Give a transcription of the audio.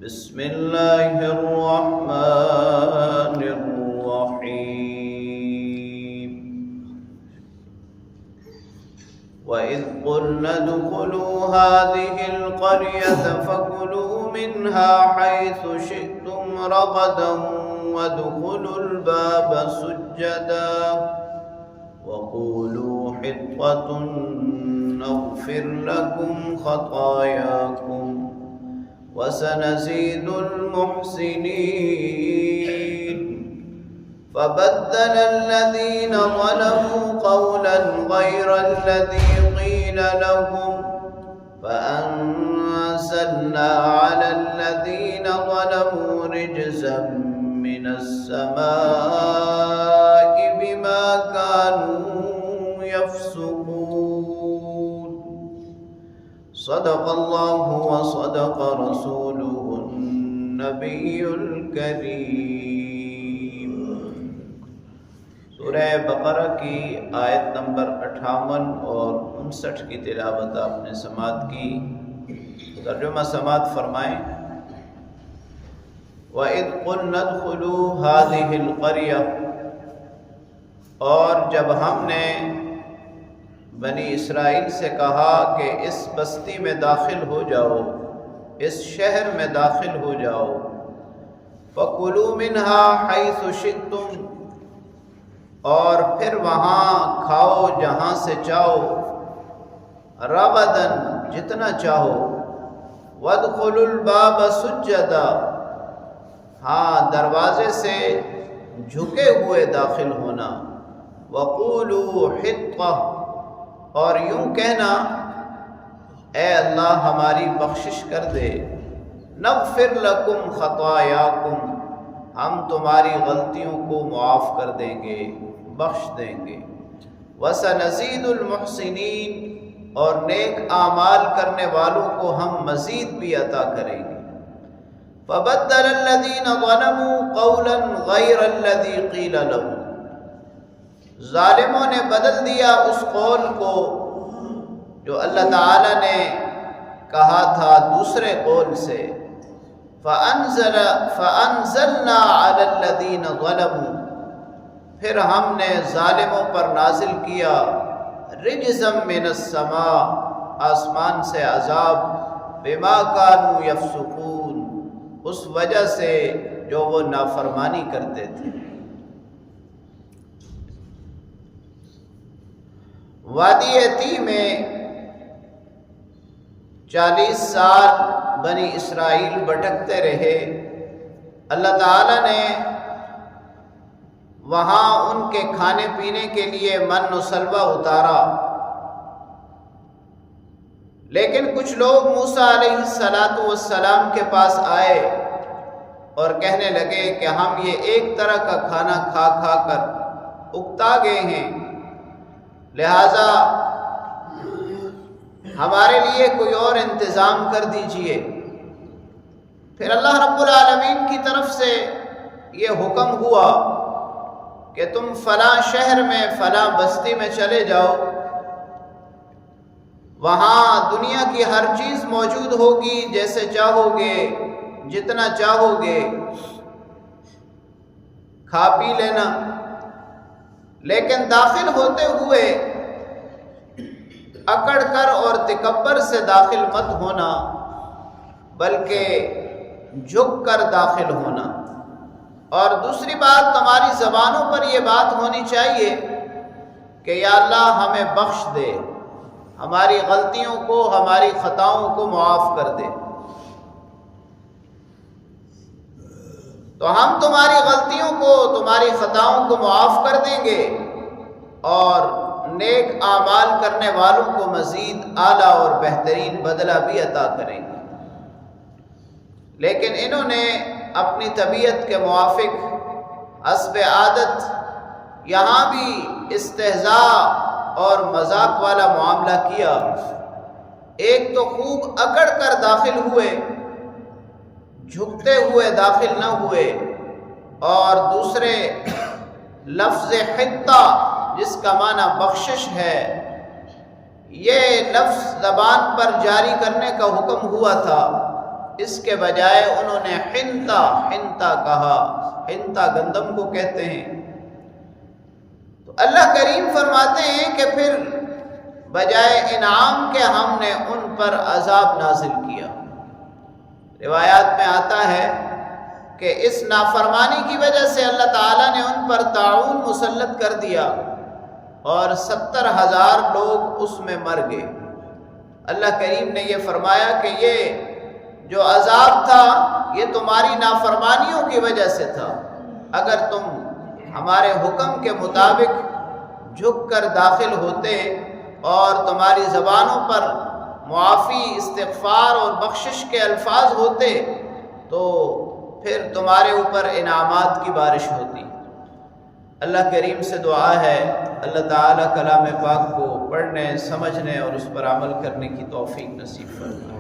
بسم اللہ الرحمن الرحیم وَإِذْ قُلْنَا ادْخُلُوا هَٰذِهِ الْقَرْيَةَ فَكُلُوا مِنْهَا حَيْثُ شِئْتُمْ رَغَدًا وَادْخُلُوا الْبَابَ سُجَّدًا وَقُولُوا حِطَّةٌ نَغْفِرْ لَكُمْ خَطَايَاكُمْ وَسَنَزِيدُ الْمُحْسِنِينَ فَبَدَّلَ الَّذِينَ ظَلَمُوا قَوْلًا غَيْرَ الَّذِي قِيلَ لَهُمْ فَأَنزَلْنَا عَلَى الَّذِينَ ظَلَمُوا رِجْزًا مِّنَ السَّمَاءِ بِمَا كَانُوا يَفْسُقُونَ صدق اللہ وصدق رسولہ النبی الکریم۔ سورہ بقرہ کی آیت نمبر 58 اور 59 کی تلاوت آپ نے سماعت کی۔ ترجمہ سماعت فرمائیں۔ وَإِذْ قُلْنَا ادْخُلُوا هَٰذِهِ الْقَرْيَةَ، اور جب ہم نے بنی اسرائیل سے کہا کہ اس بستی میں داخل ہو جاؤ، اس شہر میں داخل ہو جاؤ، فَكُلُوا مِنْهَا حَيْثُ شِئْتُمْ، اور پھر وہاں کھاؤ جہاں سے چاہو، رَغَدًا جتنا چاہو، وَادْخُلُوا الْبَابَ سُجَّدًا، ہاں دروازے سے جھکے ہوئے داخل ہونا، وَقُولُوا حِطَّةٌ، اور یوں کہنا اے اللہ ہماری بخشش کر دے، نغفر لکم خطایاکم، ہم تمہاری غلطیوں کو معاف کر دیں گے، بخش دیں گے، وسنزید المحسنین، اور نیک اعمال کرنے والوں کو ہم مزید بھی عطا کریں گے۔ فبدل الذین ظلموا قولا غیر الذی قیل لهم، ظالموں نے بدل دیا اس قول کو جو اللہ تعالی نے کہا تھا دوسرے قول سے۔ فَأَنزَلْنَا عَلَى الَّذِينَ ظَلَمُوا، پھر ہم نے ظالموں پر نازل کیا رِجْزًا مِّنَ السَّمَاءِ، آسمان سے عذاب، بِمَا كَانُوا يَفْسُقُونَ، اس وجہ سے جو وہ نافرمانی کرتے تھے۔ وادی عتیہ میں 40 سال بنی اسرائیل بھٹکتے رہے۔ اللہ تعالیٰ نے وہاں ان کے کھانے پینے کے لیے من و سلوہ اتارا، لیکن کچھ لوگ موسیٰ علیہ السلام کے پاس آئے اور کہنے لگے کہ ہم یہ ایک طرح کا کھانا کھا کھا کر اکتا گئے ہیں، لہذا ہمارے لیے کوئی اور انتظام کر دیجئے۔ پھر اللہ رب العالمین کی طرف سے یہ حکم ہوا کہ تم فلاں شہر میں فلاں بستی میں چلے جاؤ، وہاں دنیا کی ہر چیز موجود ہوگی، جیسے چاہو گے جتنا چاہو گے کھا پی لینا، لیکن داخل ہوتے ہوئے اکڑ کر اور تکبر سے داخل مت ہونا، بلکہ جھک کر داخل ہونا۔ اور دوسری بات، تمہاری زبانوں پر یہ بات ہونی چاہیے کہ یا اللہ ہمیں بخش دے، ہماری غلطیوں کو، ہماری خطاؤں کو معاف کر دے، تو ہم تمہاری غلطیوں کو، تمہاری خطاؤں کو معاف کر دیں گے اور نیک اعمال کرنے والوں کو مزید اعلیٰ اور بہترین بدلہ بھی عطا کریں گے۔ لیکن انہوں نے اپنی طبیعت کے موافق حسب عادت یہاں بھی استہزاء اور مذاق والا معاملہ کیا۔ ایک تو خوب اکڑ کر داخل ہوئے، جھکتے ہوئے داخل نہ ہوئے، اور دوسرے لفظ حطہ جس کا معنی بخشش ہے، یہ لفظ زبان پر جاری کرنے کا حکم ہوا تھا، اس کے بجائے انہوں نے حنطہ کہا۔ حنطہ گندم کو کہتے ہیں۔ تو اللہ کریم فرماتے ہیں کہ پھر بجائے انعام کے ہم نے ان پر عذاب نازل کیا۔ روایات میں آتا ہے کہ اس نافرمانی کی وجہ سے اللہ تعالیٰ نے ان پر طاعون مسلط کر دیا اور 70,000 لوگ اس میں مر گئے۔ اللہ کریم نے یہ فرمایا کہ یہ جو عذاب تھا یہ تمہاری نافرمانیوں کی وجہ سے تھا۔ اگر تم ہمارے حکم کے مطابق جھک کر داخل ہوتے اور تمہاری زبانوں پر معافی، استغفار اور بخشش کے الفاظ ہوتے تو پھر تمہارے اوپر انعامات کی بارش ہوتی۔ اللہ کریم سے دعا ہے اللہ تعالیٰ کلام پاک کو پڑھنے، سمجھنے اور اس پر عمل کرنے کی توفیق نصیب فرمائے۔